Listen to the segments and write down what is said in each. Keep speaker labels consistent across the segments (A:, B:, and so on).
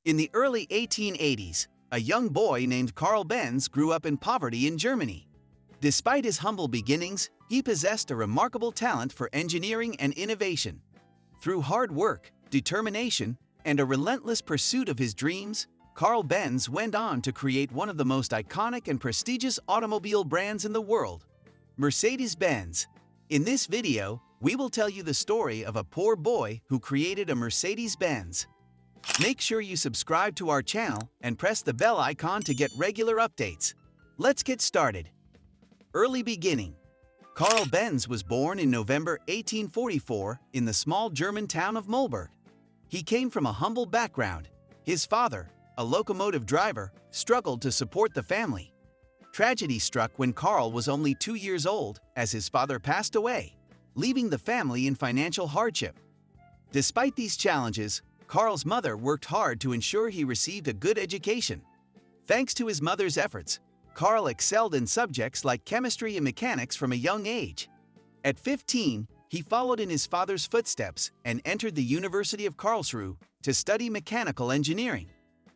A: In the early 1880s, a young boy named Carl Benz grew up in poverty in Germany. Despite his humble beginnings, he possessed a remarkable talent for engineering and innovation. Through hard work, determination, and a relentless pursuit of his dreams, Carl Benz went on to create one of the most iconic and prestigious automobile brands in the world, Mercedes Benz. In this video, we will tell you the story of a poor boy who created a Mercedes Benz. Make sure you subscribe to our channel and press the bell icon to get regular updates. Let's get started. Early beginning. Carl Benz was born in November 1844 in the small German town of Mühlberg. He came from a humble background. His father, a locomotive driver, struggled to support the family. Tragedy struck when Carl was only 2 years old as his father passed away, leaving the family in financial hardship. Despite these challenges, Carl's mother worked hard to ensure he received a good education. Thanks to his mother's efforts, Carl excelled in subjects like chemistry and mechanics from a young age. At 15, he followed in his father's footsteps and entered the University of Karlsruhe to study mechanical engineering.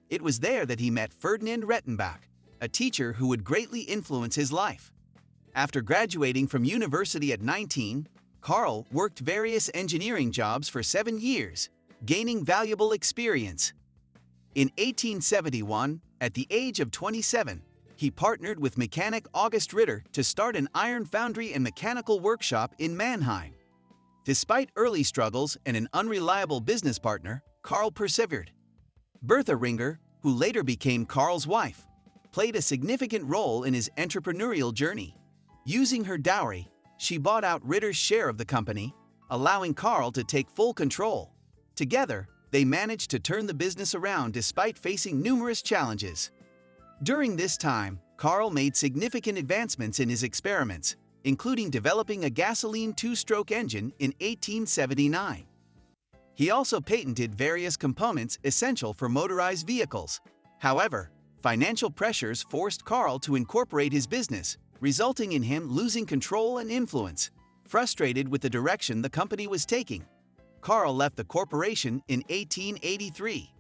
A: It was there that he met Ferdinand Rettenbach, a teacher who would greatly influence his life. After graduating from university at 19, Carl worked various engineering jobs for 7 years, gaining valuable experience. In 1871, at the age of 27, he partnered with mechanic August Ritter to start an iron foundry and mechanical workshop in Mannheim. Despite early struggles and an unreliable business partner, Carl persevered. Bertha Ringer, who later became Carl's wife, played a significant role in his entrepreneurial journey. Using her dowry, she bought out Ritter's share of the company, allowing Carl to take full control. Together, they managed to turn the business around despite facing numerous challenges. During this time, Carl made significant advancements in his experiments, including developing a gasoline 2-stroke engine in 1879. He also patented various components essential for motorized vehicles. However, financial pressures forced Carl to incorporate his business, resulting in him losing control and influence. Frustrated with the direction the company was taking, Carl left the corporation in 1883.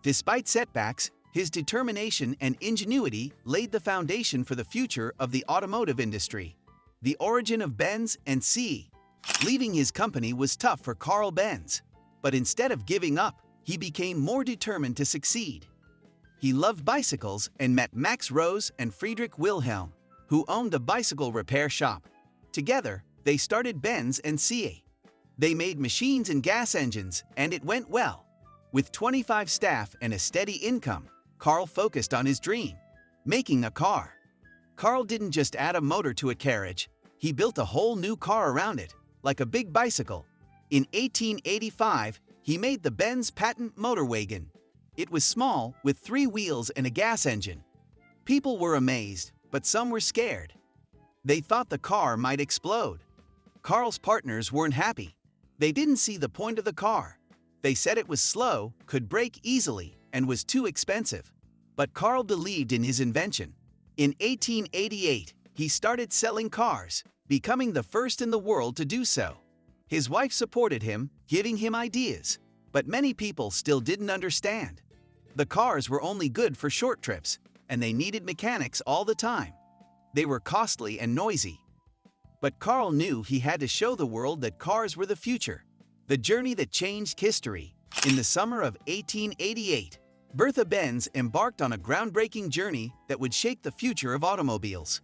A: Despite setbacks, his determination and ingenuity laid the foundation for the future of the automotive industry. The origin of Benz and C. Leaving his company was tough for Carl Benz, but instead of giving up, he became more determined to succeed. He loved bicycles and met Max Rose and Friedrich Wilhelm, who owned a bicycle repair shop. Together, they started Benz and C. They made machines and gas engines, and it went well. With 25 staff and a steady income, Carl focused on his dream, making a car. Carl didn't just add a motor to a carriage, he built a whole new car around it, like a big bicycle. In 1885, he made the Benz patent motorwagen. It was small, with 3 wheels and a gas engine. People were amazed, but some were scared. They thought the car might explode. Carl's partners weren't happy. They didn't see the point of the car. They said it was slow, could break easily, and was too expensive. But Carl believed in his invention. In 1888, he started selling cars, becoming the first in the world to do so. His wife supported him, giving him ideas, but many people still didn't understand. The cars were only good for short trips, and they needed mechanics all the time. They were costly and noisy. But Carl knew he had to show the world that cars were the future, the journey that changed history. In the summer of 1888, Bertha Benz embarked on a groundbreaking journey that would shape the future of automobiles.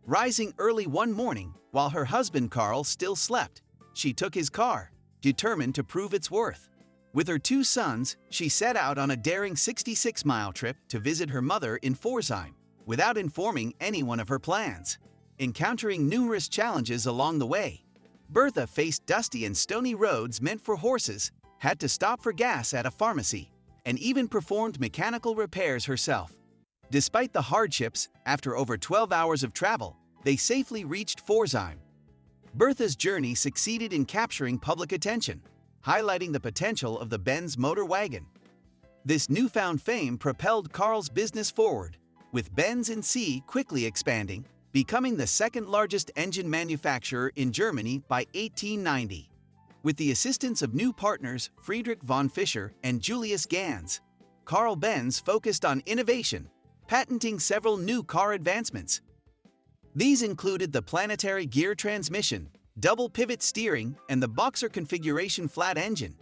A: Rising early one morning, while her husband Carl still slept, she took his car, determined to prove its worth. With her 2 sons, she set out on a daring 66-mile trip to visit her mother in Pforzheim, without informing anyone of her plans. Encountering numerous challenges along the way, Bertha faced dusty and stony roads meant for horses, had to stop for gas at a pharmacy, and even performed mechanical repairs herself. Despite the hardships, after over 12 hours of travel, they safely reached Pforzheim. Bertha's journey succeeded in capturing public attention, highlighting the potential of the Benz motor wagon. This newfound fame propelled Carl's business forward, with Benz and C quickly expanding, becoming the second-largest engine manufacturer in Germany by 1890. With the assistance of new partners Friedrich von Fischer and Julius Ganz, Carl Benz focused on innovation, patenting several new car advancements. These included the planetary gear transmission, double pivot steering, and the boxer configuration flat engine.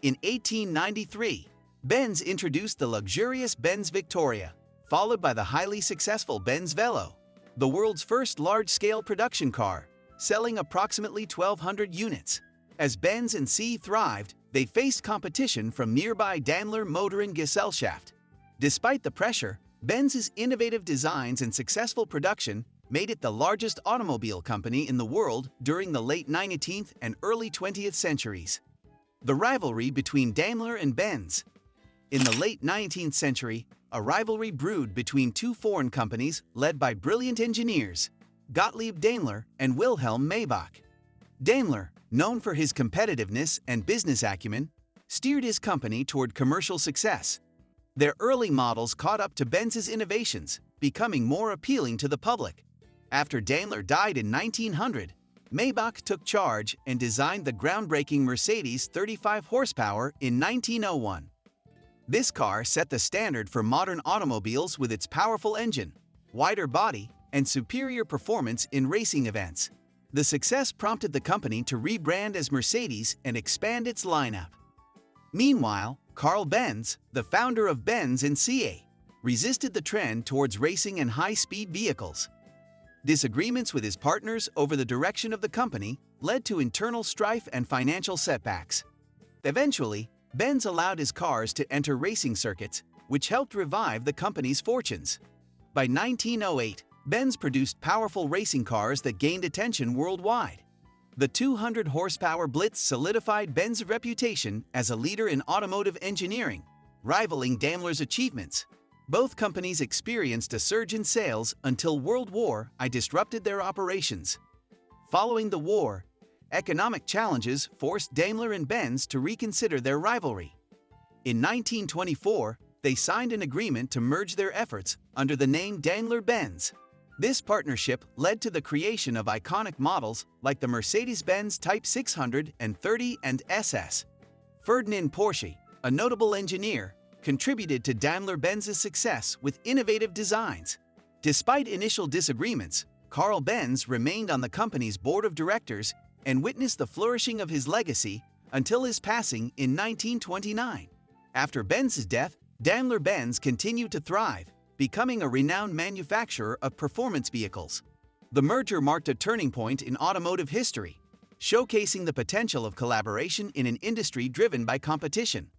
A: In 1893, Benz introduced the luxurious Benz Victoria, followed by the highly successful Benz Velo, the world's first large-scale production car, selling approximately 1,200 units. As Benz and C thrived, they faced competition from nearby Daimler Motorengesellschaft. Despite the pressure, Benz's innovative designs and successful production made it the largest automobile company in the world during the late 19th and early 20th centuries. The rivalry between Daimler and Benz. In the late 19th century, a rivalry brewed between two foreign companies led by brilliant engineers, Gottlieb Daimler and Wilhelm Maybach. Daimler, known for his competitiveness and business acumen, steered his company toward commercial success. Their early models caught up to Benz's innovations, becoming more appealing to the public. After Daimler died in 1900, Maybach took charge and designed the groundbreaking Mercedes 35 horsepower in 1901. This car set the standard for modern automobiles with its powerful engine, wider body, and superior performance in racing events. The success prompted the company to rebrand as Mercedes and expand its lineup. Meanwhile, Carl Benz, the founder of Benz and CA, resisted the trend towards racing and high-speed vehicles. Disagreements with his partners over the direction of the company led to internal strife and financial setbacks. Eventually, Benz allowed his cars to enter racing circuits, which helped revive the company's fortunes. By 1908, Benz produced powerful racing cars that gained attention worldwide. The 200-horsepower Blitz solidified Benz's reputation as a leader in automotive engineering, rivaling Daimler's achievements. Both companies experienced a surge in sales until World War I disrupted their operations. Following the war, economic challenges forced Daimler and Benz to reconsider their rivalry. In 1924, they signed an agreement to merge their efforts under the name Daimler-Benz. This partnership led to the creation of iconic models like the Mercedes Benz Type 630 and SS. Ferdinand Porsche, a notable engineer, contributed to Daimler-Benz's success with innovative designs. Despite initial disagreements, Carl Benz remained on the company's board of directors and witnessed the flourishing of his legacy until his passing in 1929. After Benz's death, Daimler-Benz continued to thrive, becoming a renowned manufacturer of performance vehicles. The merger marked a turning point in automotive history, showcasing the potential of collaboration in an industry driven by competition.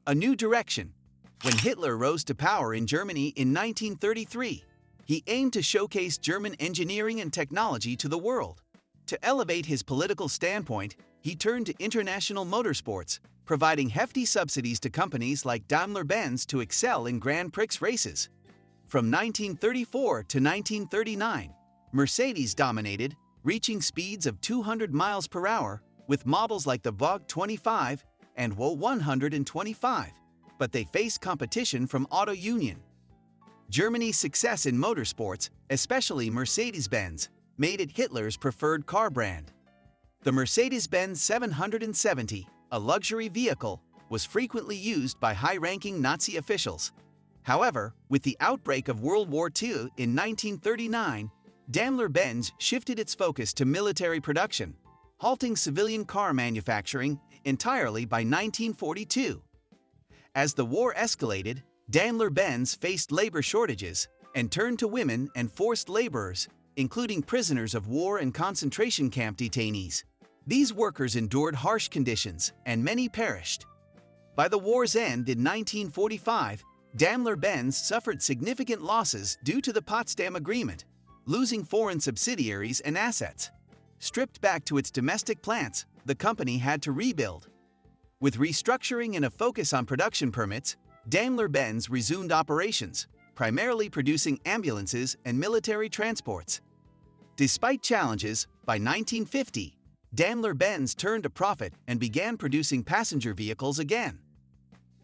A: A new direction. When Hitler rose to power in Germany in 1933, he aimed to showcase German engineering and technology to the world. To elevate his political standpoint, he turned to international motorsports, providing hefty subsidies to companies like Daimler-Benz to excel in Grand Prix races. From 1934 to 1939, Mercedes dominated, reaching speeds of 200 miles per hour with models like the Vogue 25 and Wo 125, but they faced competition from Auto Union. Germany's success in motorsports, especially Mercedes-Benz, made it Hitler's preferred car brand. The Mercedes-Benz 770, a luxury vehicle, was frequently used by high-ranking Nazi officials. However, with the outbreak of World War II in 1939, Daimler-Benz shifted its focus to military production, halting civilian car manufacturing entirely by 1942. As the war escalated, Daimler-Benz faced labor shortages and turned to women and forced laborers, including prisoners of war and concentration camp detainees. These workers endured harsh conditions, and many perished. By the war's end in 1945, Daimler-Benz suffered significant losses due to the Potsdam Agreement, losing foreign subsidiaries and assets. Stripped back to its domestic plants, the company had to rebuild. With restructuring and a focus on production permits, Daimler-Benz resumed operations, primarily producing ambulances and military transports. Despite challenges, by 1950, Daimler-Benz turned a profit and began producing passenger vehicles again.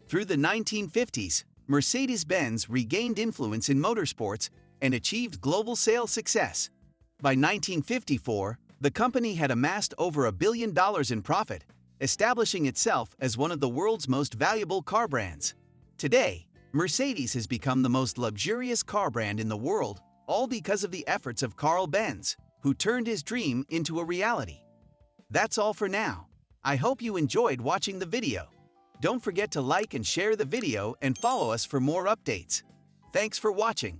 A: Through the 1950s, Mercedes-Benz regained influence in motorsports and achieved global sales success. By 1954, the company had amassed over $1 billion in profit, establishing itself as one of the world's most valuable car brands. Today, Mercedes has become the most luxurious car brand in the world, all because of the efforts of Carl Benz, who turned his dream into a reality. That's all for now. I hope you enjoyed watching the video. Don't forget to like and share the video and follow us for more updates. Thanks for watching.